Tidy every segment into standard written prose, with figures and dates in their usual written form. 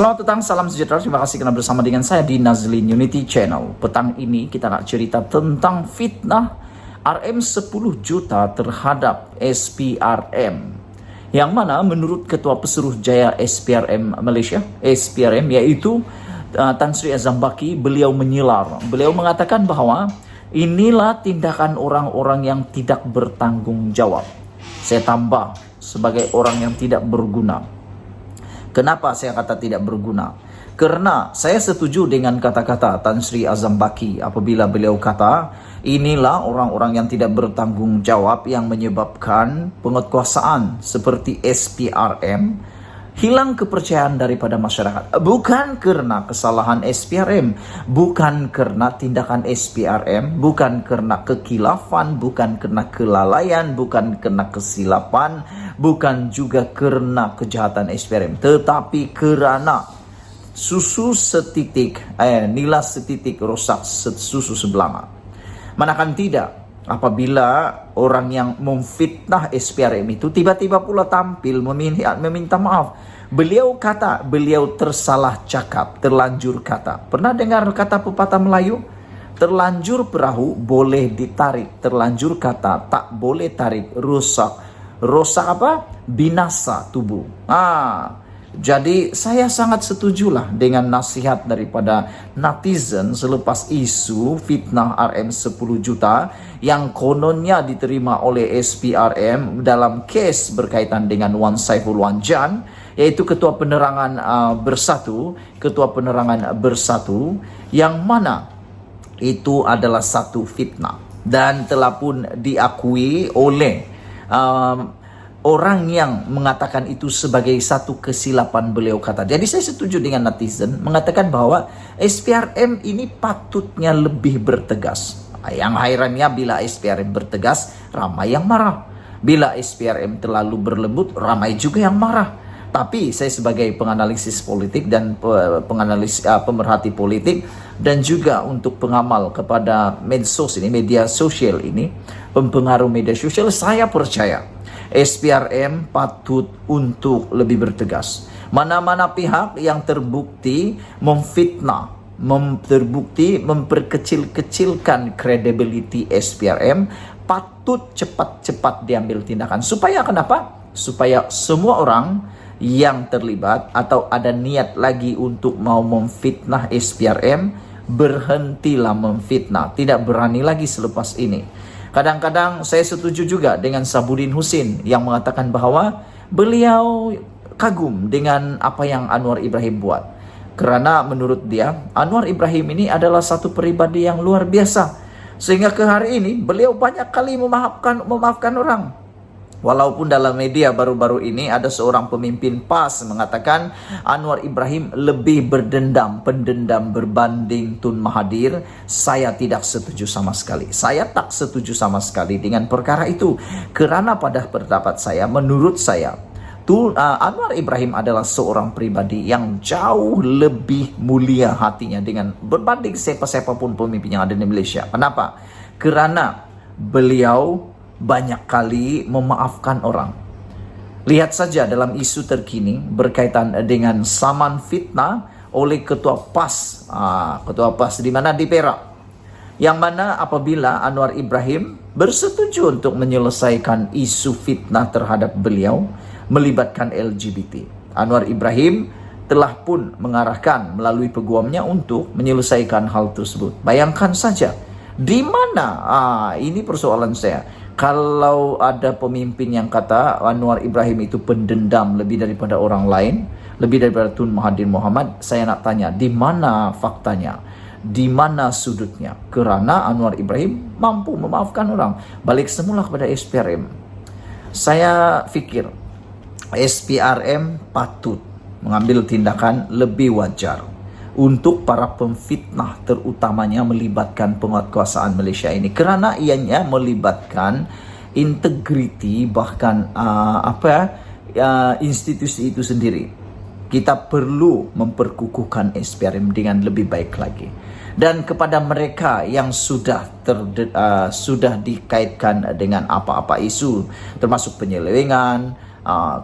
Selamat petang, salam sejahtera. Terima kasih karena bersama dengan saya di Nazlin Unity Channel. Petang ini kita nak cerita tentang fitnah RM10 juta terhadap SPRM. Yang mana menurut Ketua Pesuruh Jaya SPRM Malaysia, SPRM, yaitu Tan Sri Azhambaki, beliau menyilar. Beliau mengatakan bahwa inilah tindakan orang-orang yang tidak bertanggung jawab. Saya tambah, sebagai orang yang tidak berguna. Kenapa saya kata tidak berguna? Karena saya setuju dengan kata-kata Tan Sri Azhambaki apabila beliau kata inilah orang-orang yang tidak bertanggung jawab yang menyebabkan penguatkuasaan seperti SPRM hilang kepercayaan daripada masyarakat. Bukan karena kesalahan SPRM, bukan karena tindakan SPRM, bukan karena kekilafan, bukan karena kelalaian, bukan karena kesilapan, bukan juga karena kejahatan SPRM, tetapi karena susu setitik, nila setitik rosak susu sebelanga. Manakan tidak, apabila orang yang memfitnah SPRM itu tiba-tiba pula tampil meminta maaf. Beliau kata, beliau tersalah cakap, terlanjur kata. Pernah dengar kata pepatah Melayu? Terlanjur perahu boleh ditarik, terlanjur kata tak boleh tarik, rusak. Rusak apa? Binasa tubuh. Jadi saya sangat setujulah dengan nasihat daripada netizen selepas isu fitnah RM10 juta yang kononnya diterima oleh SPRM dalam kes berkaitan dengan Wan Saiful Wan Jan, yaitu Ketua Penerangan Bersatu, yang mana itu adalah satu fitnah dan telah pun diakui oleh orang yang mengatakan itu sebagai satu kesilapan beliau kata. Jadi saya setuju dengan netizen mengatakan bahwa SPRM ini patutnya lebih bertegas. Yang hairannya bila SPRM bertegas, ramai yang marah. Bila SPRM terlalu berlembut, ramai juga yang marah. Tapi saya sebagai penganalisis politik dan pemerhati politik dan juga untuk pengamal kepada medsos ini, media sosial ini, pempengaruh media sosial, saya percaya SPRM patut untuk lebih bertegas. Mana-mana pihak yang terbukti memfitnah, terbukti memperkecil-kecilkan credibility SPRM, patut cepat-cepat diambil tindakan. Supaya kenapa? Supaya semua orang yang terlibat atau ada niat lagi untuk mau memfitnah SPRM, berhentilah memfitnah, tidak berani lagi selepas ini. Kadang-kadang saya setuju juga dengan Sabudin Husin yang mengatakan bahwa beliau kagum dengan apa yang Anwar Ibrahim buat. Karena menurut dia, Anwar Ibrahim ini adalah satu pribadi yang luar biasa. Sehingga ke hari ini beliau banyak kali memaafkan orang. Walaupun dalam media baru-baru ini ada seorang pemimpin PAS mengatakan Anwar Ibrahim lebih pendendam berbanding Tun Mahathir. Saya tidak setuju sama sekali. Saya tak setuju sama sekali dengan perkara itu. Karena pada pendapat saya, menurut saya, Anwar Ibrahim adalah seorang pribadi yang jauh lebih mulia hatinya dengan berbanding siapa-siapa pun pemimpin yang ada di Malaysia. Kenapa? Karena beliau banyak kali memaafkan orang. Lihat saja dalam isu terkini berkaitan dengan saman fitnah oleh Ketua PAS di mana di Perak, yang mana apabila Anwar Ibrahim bersetuju untuk menyelesaikan isu fitnah terhadap beliau melibatkan LGBT, Anwar Ibrahim telah pun mengarahkan melalui peguamnya untuk menyelesaikan hal tersebut. Bayangkan saja di mana ini persoalan saya. Kalau ada pemimpin yang kata Anwar Ibrahim itu pendendam lebih daripada orang lain, lebih daripada Tun Mahathir Mohamad, saya nak tanya, di mana faktanya? Di mana sudutnya? Kerana Anwar Ibrahim mampu memaafkan orang. Balik semula kepada SPRM. Saya fikir SPRM patut mengambil tindakan lebih wajar untuk para pemfitnah, terutamanya melibatkan penguatkuasaan Malaysia ini, kerana ianya melibatkan integriti bahkan institusi itu sendiri. Kita perlu memperkukuhkan SPRM dengan lebih baik lagi. Dan kepada mereka yang sudah dikaitkan dengan apa-apa isu termasuk penyelewengan,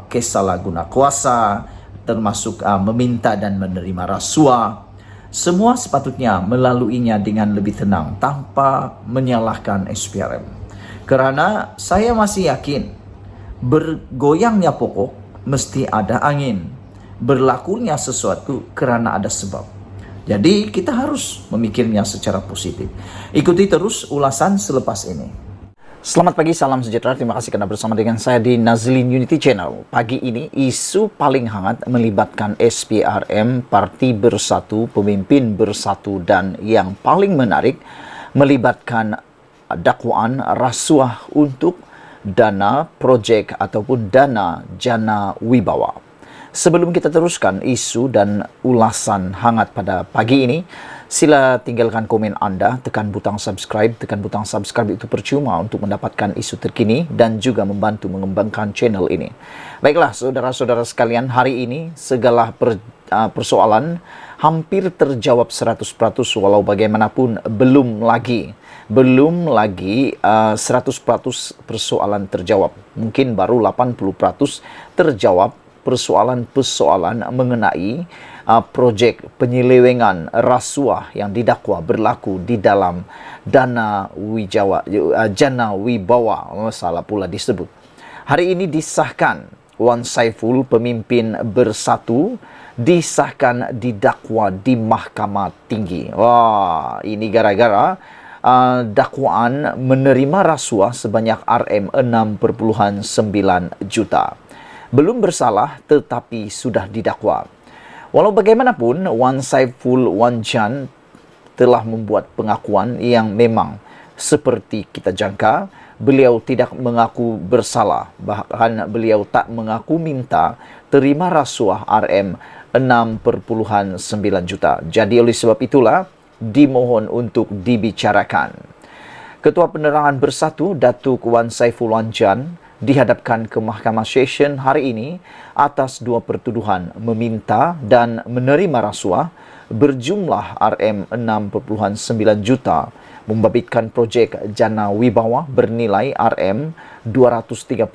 kes salah guna kuasa, termasuk meminta dan menerima rasuah, semua sepatutnya melaluinya dengan lebih tenang tanpa menyalahkan SPRM. Karena saya masih yakin bergoyangnya pokok mesti ada angin, berlakunya sesuatu karena ada sebab. Jadi kita harus memikirnya secara positif. Ikuti terus ulasan selepas ini. Selamat pagi, salam sejahtera. Terima kasih karena bersama dengan saya di Nazlin Unity Channel. Pagi ini isu paling hangat melibatkan SPRM, Parti Bersatu, Pemimpin Bersatu, dan yang paling menarik melibatkan dakwaan rasuah untuk dana projek ataupun dana Jana Wibawa. Sebelum kita teruskan isu dan ulasan hangat pada pagi ini, sila tinggalkan komen Anda, tekan butang subscribe. Tekan butang subscribe itu percuma untuk mendapatkan isu terkini dan juga membantu mengembangkan channel ini. Baiklah, saudara-saudara sekalian, hari ini segala persoalan hampir terjawab 100%, walau bagaimanapun belum lagi 100% persoalan terjawab. Mungkin baru 80% terjawab persoalan-persoalan mengenai projek penyelewengan rasuah yang didakwa berlaku di dalam dana Jana Wibawa, salah pula disebut. Hari ini disahkan Wan Saiful, Pemimpin Bersatu, disahkan didakwa di Mahkamah Tinggi. Wah, ini gara-gara dakwaan menerima rasuah sebanyak Rm6,9 juta. Belum bersalah tetapi sudah didakwa. Walau bagaimanapun, Wan Saiful Wanjan telah membuat pengakuan yang memang seperti kita jangka. Beliau tidak mengaku bersalah, bahkan beliau tak mengaku minta terima rasuah Rm6,9 juta. Jadi oleh sebab itulah dimohon untuk dibicarakan. Ketua Penerangan Bersatu, Datuk Wan Saiful Wanjan, dihadapkan ke Mahkamah Session hari ini atas dua pertuduhan meminta dan menerima rasuah berjumlah Rm6,9 juta membabitkan projek Jana Wibawa bernilai Rm232,0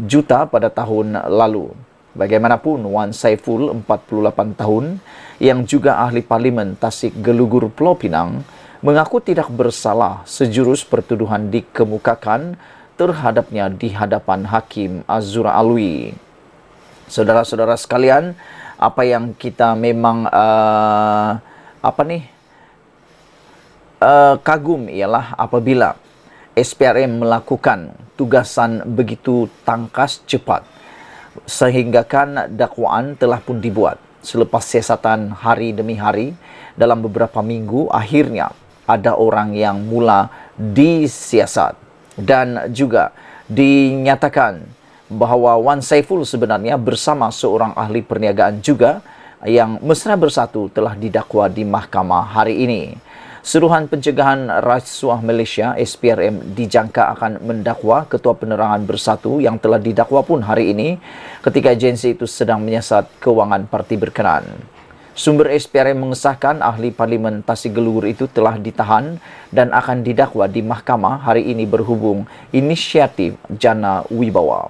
juta pada tahun lalu. Bagaimanapun, Wan Saiful, 48 tahun, yang juga ahli parlimen Tasik Gelugur Pulau Pinang, mengaku tidak bersalah sejurus pertuduhan dikemukakan terhadapnya di hadapan Hakim Azura Alwi. Saudara-saudara sekalian, apa yang kita memang kagum ialah apabila SPRM melakukan tugasan begitu tangkas cepat, sehinggakan dakwaan telah pun dibuat. Selepas siasatan hari demi hari, dalam beberapa minggu, akhirnya ada orang yang mula disiasat. Dan juga dinyatakan bahawa Wan Saiful sebenarnya bersama seorang ahli perniagaan juga yang mesra bersatu telah didakwa di mahkamah hari ini. Suruhan Pencegahan Rasuah Malaysia SPRM dijangka akan mendakwa Ketua Penerangan Bersatu yang telah didakwa pun hari ini ketika agensi itu sedang menyiasat kewangan parti berkenaan. Sumber SPRM mengesahkan ahli parlimen Tasik Gelugur itu telah ditahan dan akan didakwa di mahkamah hari ini berhubung inisiatif Jana Wibawa.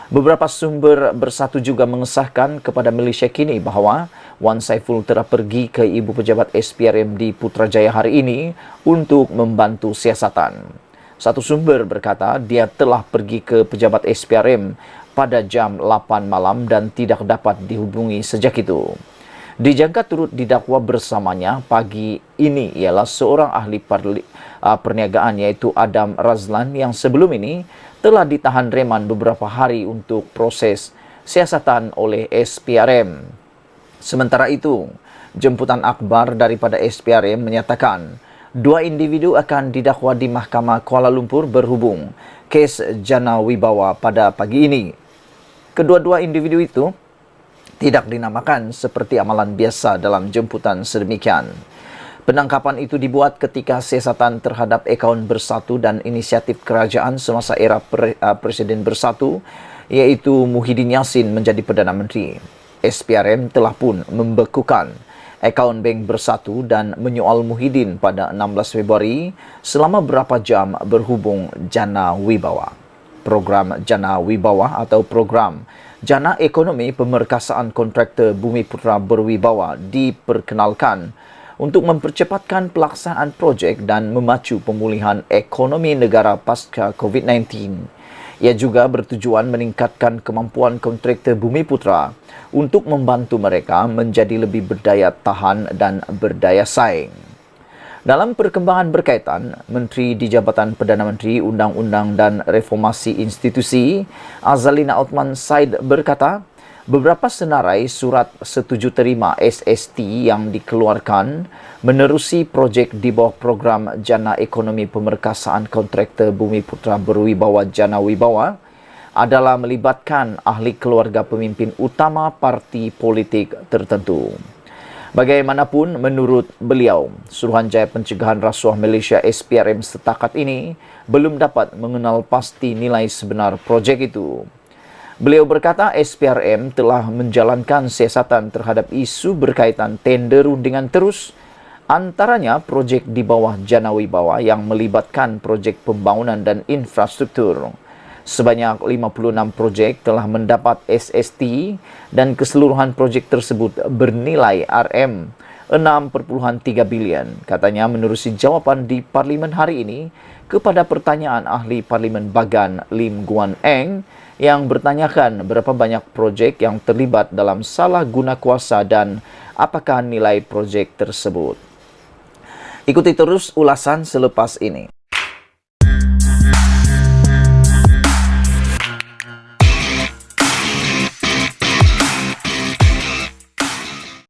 Beberapa sumber Bersatu juga mengesahkan kepada Malaysia Kini bahawa Wan Saiful telah pergi ke ibu pejabat SPRM di Putrajaya hari ini untuk membantu siasatan. Satu sumber berkata dia telah pergi ke pejabat SPRM pada jam 8 malam dan tidak dapat dihubungi sejak itu. Dijangka turut didakwa bersamanya pagi ini ialah seorang ahli perniagaan iaitu Adam Razlan yang sebelum ini telah ditahan reman beberapa hari untuk proses siasatan oleh SPRM. Sementara itu, jemputan akhbar daripada SPRM menyatakan dua individu akan didakwa di Mahkamah Kuala Lumpur berhubung kes Jana Wibawa pada pagi ini. Kedua-dua individu itu tidak dinamakan seperti amalan biasa dalam jemputan sedemikian. Penangkapan itu dibuat ketika siasatan terhadap akaun Bersatu dan inisiatif kerajaan semasa era Presiden Bersatu, iaitu Muhyiddin Yassin menjadi Perdana Menteri. SPRM telah pun membekukan akaun bank Bersatu dan menyoal Muhyiddin pada 16 Februari selama berapa jam berhubung Jana Wibawa. Program Jana Wibawa atau program Jana Ekonomi Pemerkasaan Kontraktor Bumiputra Berwibawa diperkenalkan untuk mempercepatkan pelaksanaan projek dan memacu pemulihan ekonomi negara pasca COVID-19. Ia juga bertujuan meningkatkan kemampuan kontraktor Bumiputra untuk membantu mereka menjadi lebih berdaya tahan dan berdaya saing. Dalam perkembangan berkaitan, Menteri di Jabatan Perdana Menteri Undang-Undang dan Reformasi Institusi Azalina Othman Said berkata, beberapa senarai surat setuju terima SST yang dikeluarkan menerusi projek di bawah program Jana Ekonomi Pemerkasaan Kontraktor Bumiputra Berwibawa Jana Wibawa adalah melibatkan ahli keluarga pemimpin utama parti politik tertentu. Bagaimanapun, menurut beliau, Suruhanjaya Pencegahan Rasuah Malaysia SPRM setakat ini belum dapat mengenal pasti nilai sebenar projek itu. Beliau berkata SPRM telah menjalankan siasatan terhadap isu berkaitan tender rundingan terus, antaranya projek di bawah Jana Wibawa yang melibatkan projek pembangunan dan infrastruktur. Sebanyak 56 projek telah mendapat SST dan keseluruhan projek tersebut bernilai RM 6.3 bilion. Katanya menerusi jawapan di Parlimen hari ini kepada pertanyaan ahli Parlimen Bagan Lim Guan Eng yang bertanyakan berapa banyak projek yang terlibat dalam salah guna kuasa dan apakah nilai projek tersebut. Ikuti terus ulasan selepas ini.